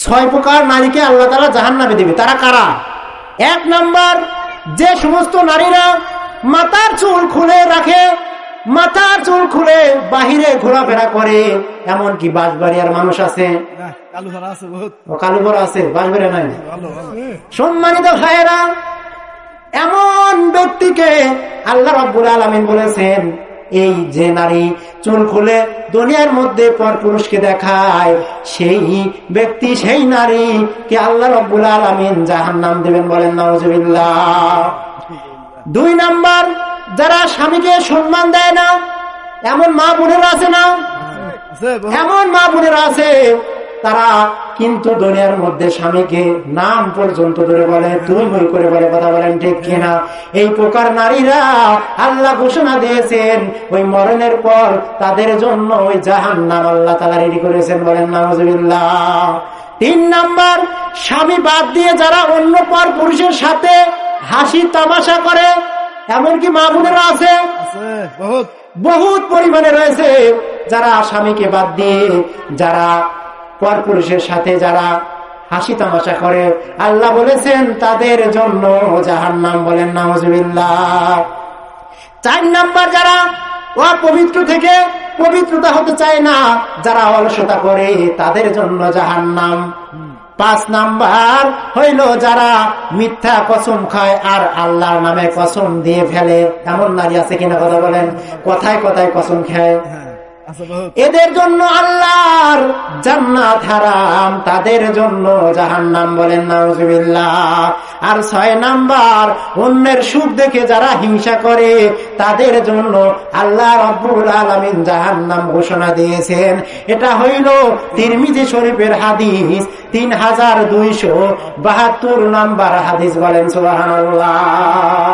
6 প্রকার নারীকে আল্লাহ তাআলা জাহান্নামে দিবে। তারা কারা? 1 নাম্বার, যে সমস্ত নারীরা মাথার চুল খুলে রাখে, মাথার চুল খুলে বাহিরে ঘোরাফেরা করে। এমনকি বাঁশবাড়িয়ার মানুষ আছে, কালু ভরা আছে, বাঁশবাড়িয়া নাই। সম্মানিত ভাইয়েরা, এমন ব্যক্তিকে আল্লাহ রাব্বুল আলামিন বলেছেন, এই যে নারী চুল খুলে দুনিয়ার মধ্যে পরপুরুষকে দেখায়, সেই ব্যক্তি, সেই নারীকে আল্লাহ রাব্বুল আলামিন জাহান্নাম দিবেন। বলেন নাউজুবিল্লাহ। 2 নাম্বার, যারা স্বামীকে সম্মান দেয় না, এমন মা বোনেরা আছে না? এমন মা বোনেরা আছে, তারা কিন্তু দুনিয়ার মধ্যে স্বামীকে নাম পর্যন্ত ধরে বলে, তুই বই করে বলে। কথা বলেন ঠিক কিনা? এই প্রকার নারীরা আল্লাহ ঘোষণা দিয়েছেন, ওই মরণের পর তাদের জন্য ওই জাহান্নাম আল্লাহ তাআলা রেডি করেছেন। বলেন নাউজুবিল্লাহ। 3 নাম্বার, স্বামী বাদ দিয়ে যারা অন্য পর পুরুষের সাথে হাসি তামাশা করে, এমনকি মা বোনেরা আছে, বহুত পরিমাণে রয়েছে, যারা স্বামীকে বাদ দিয়ে যারা পর পুরুষের সাথে যারা হাসি তামাশা করে, আল্লাহ বলেছেন তাদের জন্য জাহান্নাম। বলেন নাউজুবিল্লাহ। 4 নাম্বার, যারা অপবিত্র থেকে পবিত্রতা হতে চায় না, যারা অলসতা করে, তাদের জন্য জাহান্নাম। 5 নাম্বার হইল যারা মিথ্যা কসম খায় আর আল্লাহর নামে কসম দিয়ে ফেলে। এমন নারী আছে কিনা? কথা বলেন। কথায় কথায় কসম খায়, এদের জন্য আল্লাহর জান্নাত হারাম, তাদের জন্য জাহান্নাম। বলেন নাউজুবিল্লাহ। আর 6 নাম্বার, অন্যের সুখ দেখে যারা হিংসা করে, তাদের জন্য আল্লাহ রাব্বুল আলামিন জাহান্নাম ঘোষণা দিয়েছেন। এটা হইল তিরমিজি শরীফের হাদিস, 3272 নাম্বার হাদিস। বলেন সুবহানাল্লাহ।